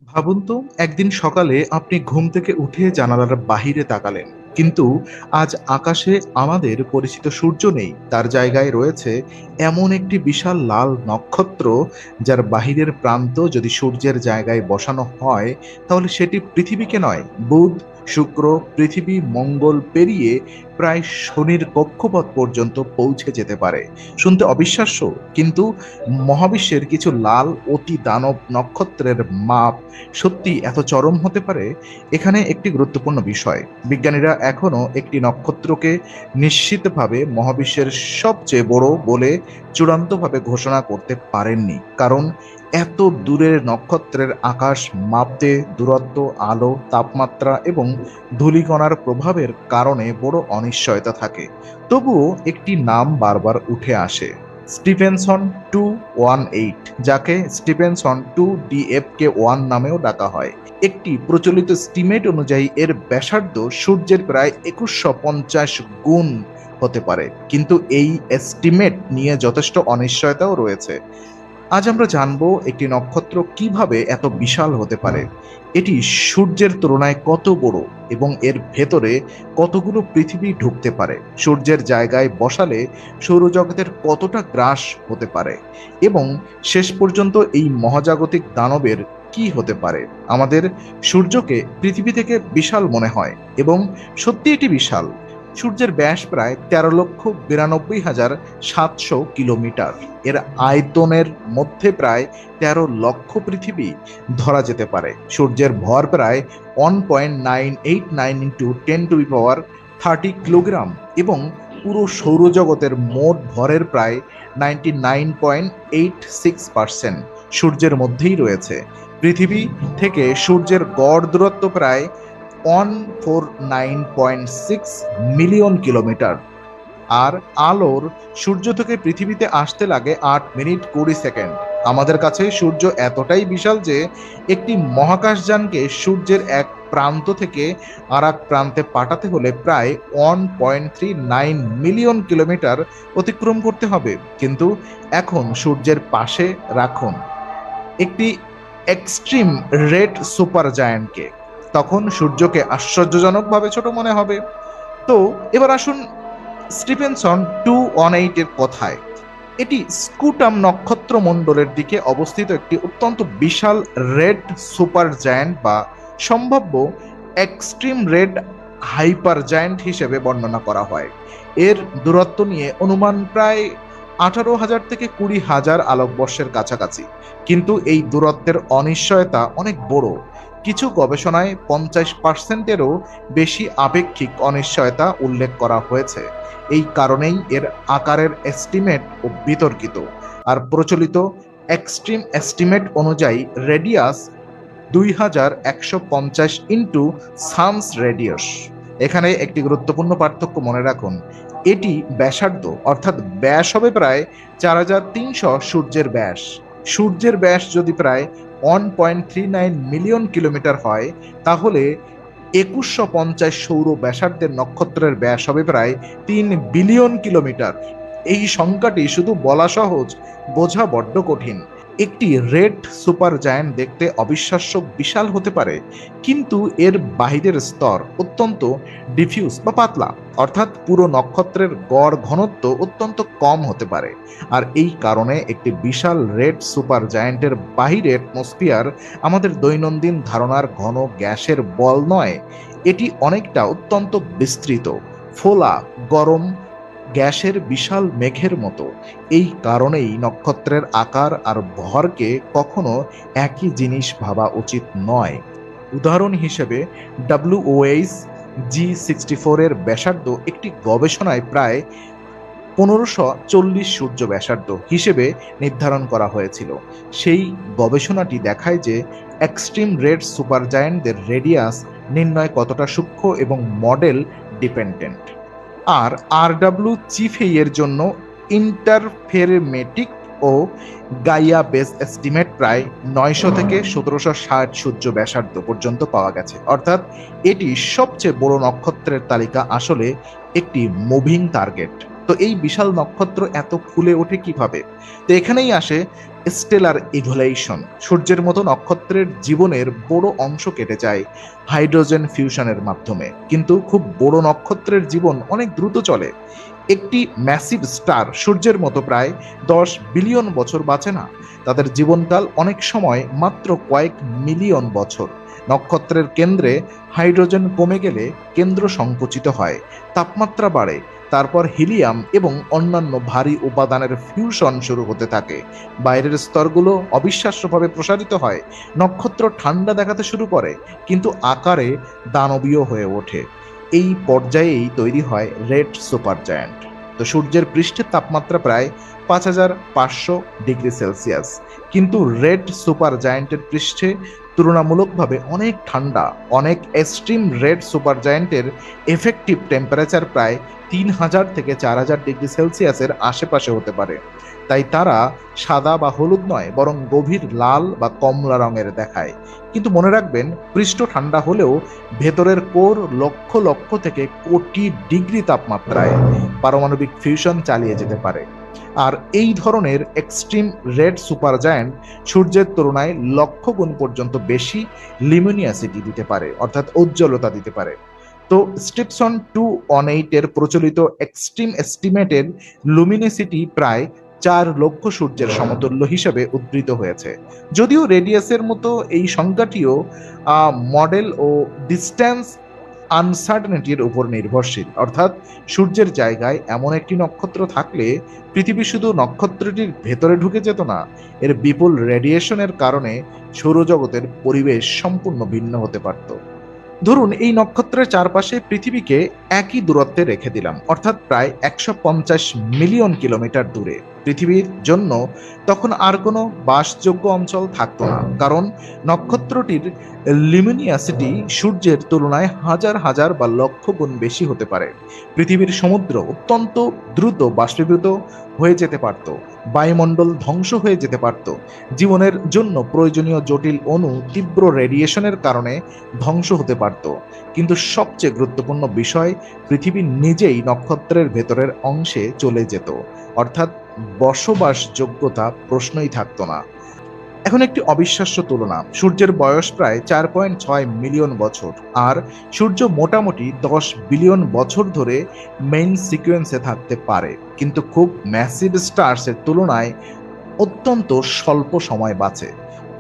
ভাবুন তো, একদিন সকালে আপনি ঘুম থেকে উঠে জানালার বাহিরে তাকালেন, কিন্তু আজ আকাশে আমাদের পরিচিত সূর্য নেই। তার জায়গায় রয়েছে এমন একটি বিশাল লাল নক্ষত্র, যার বাহিরের প্রান্ত যদি সূর্যের জায়গায় বসানো হয়, তাহলে সেটি পৃথিবীকে নয়, বুধ, শুক্র, পৃথিবী, মঙ্গল পেরিয়ে প্রায় শনির কক্ষপথ পর্যন্ত পৌঁছে যেতে পারে। শুনতে অবিশ্বাস্য, কিন্তু মহাবিশ্বের কিছু লাল অতি দানব নক্ষত্রের মাপ সত্যি এত চরম হতে পারে? এখানে একটি গুরুত্বপূর্ণ বিষয়: বিজ্ঞানীরা এখনো একটি নক্ষত্রকে নিশ্চিতভাবে মহাবিশ্বের সবচেয়ে বড় বলে চূড়ান্তভাবে ঘোষণা করতে পারেননি, কারণ এত দূরের নক্ষত্রের আকাশ মাপতে দূরত্ব, আলো, তাপমাত্রা এবং ধূলিকণার প্রভাবের কারণে বড় অনিশ্চয়তা থাকে। তবুও একটি নাম বারবার উঠে আসে: স্টিফেনসন 218, যাকে স্টিফেনসন 2DFK1 নামেও ডাকা হয়। একটি প্রচলিত এস্টিমেট অনুযায়ী এর ব্যাসার্ধ সূর্যের প্রায় 2150 গুণ হতে পারে, কিন্তু এই এস্টিমেট নিয়ে যথেষ্ট অনিশ্চয়তাও রয়েছে। আজ আমরা জানবো একটি নক্ষত্র কিভাবে এত বিশাল হতে পারে, এটি সূর্যের তুলনায় কত বড় এবং এর ভেতরে কতগুলো পৃথিবী ঢুকতে পারে, সূর্যের জায়গায় বসালে সৌরজগতের কতটা গ্রাস হতে পারে, এবং শেষ পর্যন্ত এই মহাজাগতিক দানবের কি হতে পারে। আমাদের সূর্যকে পৃথিবী থেকে বিশাল মনে হয়, এবং সত্যি এটি বিশাল। সূর্যের ব্যাস প্রায় 13,92,700 কিলোমিটার। এর আয়তনের মধ্যে প্রায় 13 লক্ষ পৃথিবী ধরা যেতে পারে। সূর্যের ভর প্রায় 1.989 ইন্টু 10⁻30 কিলোগ্রাম, এবং পুরো সৌরজগতের মোট ভরের প্রায় 99.86% সূর্যের মধ্যেই রয়েছে। পৃথিবী থেকে সূর্যের গড় দূরত্ব প্রায় 149.6 মিলিয়ন কিলোমিটার। আর আলোর সূর্য থেকে পৃথিবীতে আসতে লাগে 8 মিনিট 20 সেকেন্ড। আমাদের কাছে সূর্য এতটাই বিশাল যে একটি মহাকাশযানকে সূর্যের এক প্রান্ত থেকে আর এক প্রান্তে পাঠাতে হলে প্রায় 1.39 মিলিয়ন কিলোমিটার অতিক্রম করতে হবে। কিন্তু এখন সূর্যের পাশে রাখুন একটি এক্সট্রিম রেড সুপার জায়ান্টকে, তখন সূর্যকে আশ্চর্যজনকভাবে ছোট মনে হবে। তো এবার আসুন স্টিফেনসন 218 এর কথায়। এটি স্কুটাম নক্ষত্র মণ্ডলের দিকে অবস্থিত একটি অত্যন্ত বিশাল রেড সুপার জায়ান্ট, বা সম্ভাব্য এক্সট্রিম রেড হাইপার জায়ান্ট হিসেবে বর্ণনা করা হয়। এর দূরত্ব নিয়ে অনুমান প্রায় 18,000 থেকে 20,000 আলোকবর্ষের কাছাকাছি, কিন্তু এই দূরত্বের অনিশ্চয়তা অনেক বড়। কিছু গবেষণায় 50%-এরও বেশি আপেক্ষিক অনিশ্চয়তা উল্লেখ করা হয়েছে। এই কারণেই এর আকারের এস্টিমেট ও বিতর্কিত। আর প্রচলিত এক্সট্রিম এস্টিমেট অনুযায়ী রেডিয়াস 2150 ইন্টু সানস রেডিয়াস। এখানে একটি গুরুত্বপূর্ণ পার্থক্য মনে রাখুন: এটি ব্যাসার্ধ, অর্থাৎ ব্যাস হবে প্রায় 4300 সূর্যের ব্যাস। সূর্যের ব্যাস যদি প্রায় 1.39 মিলিয়ন কিলোমিটার হয়, তাহলে 2150 সৌর ব্যাসার্ধের নক্ষত্রের ব্যাস হবে প্রায় 3 বিলিয়ন কিলোমিটার। এই সংখ্যাটি শুধু বলা সহজ, বোঝা বড্ড কঠিন। একটি রেড সুপার জায়ান্ট দেখতে অবিশ্বাস্য বিশাল হতে পারে, কিন্তু এর বাহিরের স্তর অত্যন্ত ডিফিউজ বা পাতলা, অর্থাৎ পুরো নক্ষত্রের গড় ঘনত্ব অত্যন্ত কম হতে পারে। আর এই কারণে একটি বিশাল রেড সুপার জায়ান্টের বাহিরে অ্যাটমসফিয়ার আমাদের দৈনন্দিন ধারণার ঘন গ্যাসের বল নয়, এটি অনেকটা অত্যন্ত বিস্তৃত, ফোলা, গরম গ্যাসের বিশাল মেঘের মতো। এই কারণেই নক্ষত্রের আকার আর ভরকে কখনো একই জিনিস ভাবা উচিত নয়। উদাহরণ হিসেবে WOH G64 এর ব্যাসার্ধ একটি গবেষণায় প্রায় 1540 সূর্য ব্যাসার্ধ হিসেবে নির্ধারণ করা হয়েছিল। সেই গবেষণাটি দেখায় যে এক্সট্রিম রেড সুপারজায়ান্টদের রেডিয়াস নির্ণয় কতটা সূক্ষ্ম এবং মডেল ডিপেন্ডেন্ট। আর RW চিফেই এর জন্য ইন্টারফেরমেটিক ও গাইয়া বেস এস্টিমেট প্রায় 900 থেকে 1760 সূর্য ব্যাসার্ধ পর্যন্ত পাওয়া গেছে। অর্থাৎ এটি সবচেয়ে বড় নক্ষত্রের তালিকা আসলে একটি মুভিং টার্গেট। তো এই বিশাল নক্ষত্র এত ফুলে ওঠে কিভাবে? তো এখানেই আসে স্টেলার ইভোলিউশন, সূর্যের মতো নক্ষত্রের জীবনের বড় অংশ কেটে যায় হাইড্রোজেন ফিউশনের মাধ্যমে, কিন্তু খুব বড় নক্ষত্রের জীবন অনেক দ্রুত চলে। একটি ম্যাসিভ স্টার সূর্যের মতো প্রায় 10 বিলিয়ন বছর বাঁচে না। তাদের জীবনকাল অনেক সময় মাত্র কয়েক মিলিয়ন বছর। নক্ষত্রের কেন্দ্রে হাইড্রোজেন কমে গেলে কেন্দ্র সংকুচিত হয়, তাপমাত্রা বাড়ে, তারপর হিলিয়াম এবং অন্যান্য ভারী উপাদানের ফিউশন শুরু হতে থাকে। বাইরের স্তরগুলো অবিশ্বাস্যভাবে প্রসারিত হয়, নক্ষত্র ঠান্ডা দেখাতে শুরু করে, কিন্তু আকারে দানবীয় হয়ে ওঠে। এই পর্যায়েই তৈরি হয় রেড সুপার জায়ান্ট। তো সূর্যের পৃষ্ঠের তাপমাত্রা প্রায় 5500 ডিগ্রি সেলসিয়াস, কিন্তু রেড সুপার জায়ান্টের পৃষ্ঠে তুলনামূলকভাবে অনেক ঠান্ডা। অনেক এক্সট্রিম রেড সুপার জায়ান্টের এফেক্টিভ টেম্পারেচার প্রায় 3000 থেকে 4000 ডিগ্রি সেলসিয়াসের আশেপাশে হতে পারে। তাই তারা সাদা বা হলুদ নয়, বরং গভীর লাল বা কমলা রঙের দেখায়। কিন্তু মনে রাখবেন, পৃষ্ঠ ঠান্ডা হলেও ভেতরের কোর লক্ষ লক্ষ থেকে কোটি ডিগ্রি তাপমাত্রায় পারমাণবিক ফিউশন চালিয়ে যেতে পারে। আর এই ধরনের এক্সট্রিম রেড সুপার জায়ান্ট সূর্যের তুলনায় লক্ষ গুণ পর্যন্ত বেশি লিমিনিয়াসিটি দিতে পারে, অর্থাৎ উজ্জ্বলতা দিতে পারে। তো স্টিপসন 218 এর প্রচলিত এক্সট্রিম এস্টিমেটের লুমিনিসিটি প্রায় 4 লক্ষ সূর্যের সমতুল্য হিসেবে উদ্ধৃত হয়েছে। যদিও রেডিয়াসের মতো এই সংখ্যাটিও মডেল ও ডিস্ট্যান্স আনসার্টেনিটির উপর নির্ভরশীল, অর্থাৎ সূর্যের জায়গায় এমন একটি নক্ষত্র থাকলে পৃথিবী শুধু নক্ষত্রটির ভেতরে ঢুকে যেত না, এর বিপুল রেডিয়েশনের কারণে সৌরজগতের পরিবেশ সম্পূর্ণ ভিন্ন হতে পারত। ধরুন এই নক্ষত্রের চারপাশে পৃথিবীকে একই দূরত্বে রেখে দিলাম, অর্থাৎ প্রায় 150 মিলিয়ন কিলোমিটার দূরে। পৃথিবীর জন্য তখন আর কোনো বাসযোগ্য অঞ্চল থাকতো না, কারণ নক্ষত্রটির লিমিনিয়াসিটি সূর্যের তুলনায় হাজার হাজার বা লক্ষ গুণ বেশি হতে পারে। পৃথিবীর সমুদ্র অত্যন্ত দ্রুত বাষ্পীভূত হয়ে যেতে পারত, বায়ুমণ্ডল ধ্বংস হয়ে যেতে পারত, জীবনের জন্য প্রয়োজনীয় জটিল অণু তীব্র রেডিয়েশনের কারণে ধ্বংস হতে পারত। কিন্তু সবচেয়ে গুরুত্বপূর্ণ বিষয়, পৃথিবী নিজেই নক্ষত্রের ভেতরের অংশে চলে যেত, অর্থাৎ বসবাসযোগ্যতা প্রশ্নই থাকতো না। এখন একটি অবিশ্বাস্য তুলনা, সূর্যের বয়স প্রায় 4.6 মিলিয়ন বছর, আর সূর্য মোটামুটি 10 বিলিয়ন বছর ধরে মেইন সিকোয়েন্সে থাকতে পারে, কিন্তু খুব ম্যাসিভ স্টার্সের তুলনায় অত্যন্ত স্বল্প সময় বাঁচে।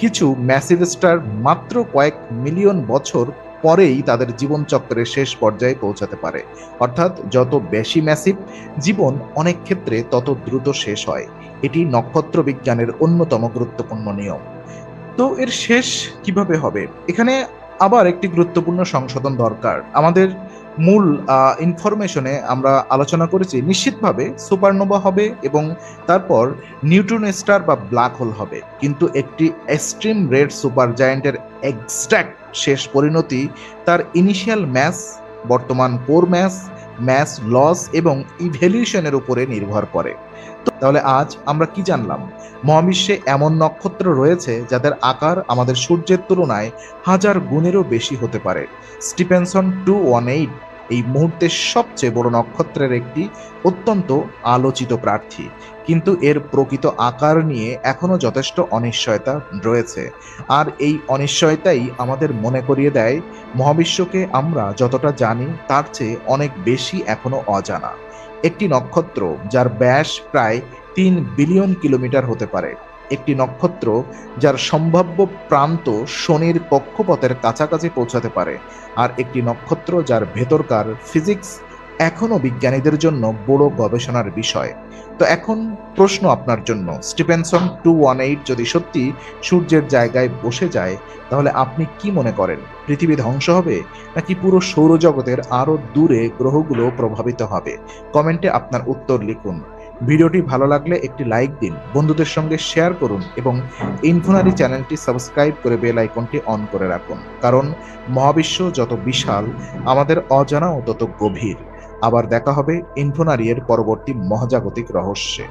কিছু ম্যাসিভ স্টার মাত্র কয়েক মিলিয়ন বছর পরেই তাদের জীবনচক্রের শেষ পর্যায়ে পৌঁছাতে পারে, অর্থাৎ যত বেশি ম্যাসিভ জীবন অনেক ক্ষেত্রে তত দ্রুত শেষ হয়। এটি নক্ষত্র বিজ্ঞানের অন্যতম গুরুত্বপূর্ণ নিয়ম। তো এর শেষ কিভাবে হবে, এখানে আবার একটি গুরুত্বপূর্ণ সংশোধন দরকার। আমাদের মূল ইনফরমেশনে আমরা আলোচনা করেছি নিশ্চিতভাবে সুপারনোভা হবে এবং তারপর নিউট্রন স্টার বা ব্ল্যাক হোল হবে, কিন্তু একটি এক্সট্রিম রেড সুপার জায়ান্টের এক্সাক্ট শেষ পরিণতি তার ইনিশিয়াল ম্যাস, বর্তমান কোর ম্যাস, ম্যাস লস এবং ইভ্যালিউশনের উপরে নির্ভর করে। তাহলে আজ আমরা কি জানলাম? মহাবিশ্বে এমন নক্ষত্র রয়েছে যাদের আকার আমাদের সূর্যের তুলনায় হাজার গুণেরও বেশি হতে পারে। স্টিফেনসন 218 এই মুহূর্তের সবচেয়ে বড় নক্ষত্রের একটি অত্যন্ত আলোচিত প্রার্থী, কিন্তু এর প্রকৃত আকার নিয়ে এখনো যথেষ্ট অনিশ্চয়তা রয়েছে। আর এই অনিশ্চয়তাই আমাদের মনে করিয়ে দেয় মহাবিশ্বকে আমরা যতটা জানি তার চেয়ে অনেক বেশি এখনো অজানা। একটি নক্ষত্র যার ব্যাস প্রায় 3 বিলিয়ন কিলোমিটার হতে পারে, একটি নক্ষত্র যার সম্ভাব্য প্রান্ত শনির কক্ষপথের কাছাকাছি পৌঁছাতে পারে, আর একটি নক্ষত্র যার ভেতরকার ফিজিক্স এখনো বিজ্ঞানীদের জন্য বড় গবেষণার বিষয়। তো এখন প্রশ্ন আপনার জন্য, স্টিফেনসন 218 যদি সত্যি সূর্যের জায়গায় বসে যায়, তাহলে আপনি কি মনে করেন? পৃথিবী ধ্বংস হবে, নাকি পুরো সৌরজগতের আরো দূরে গ্রহগুলো প্রভাবিত হবে? কমেন্টে আপনার উত্তর লিখুন। ভিডিওটি ভালো লাগলে একটি লাইক দিন, বন্ধুদের সঙ্গে শেয়ার করুন এবং ইনফোনারি চ্যানেলটি সাবস্ক্রাইব করে বেল আইকনটি অন করে রাখুন, কারণ মহাবিশ্ব যত বিশাল, আমাদের অজানাও তত গভীর। আবার দেখা হবে ইনফোনারি এর পরবর্তী মহাজাগতিক রহস্যে।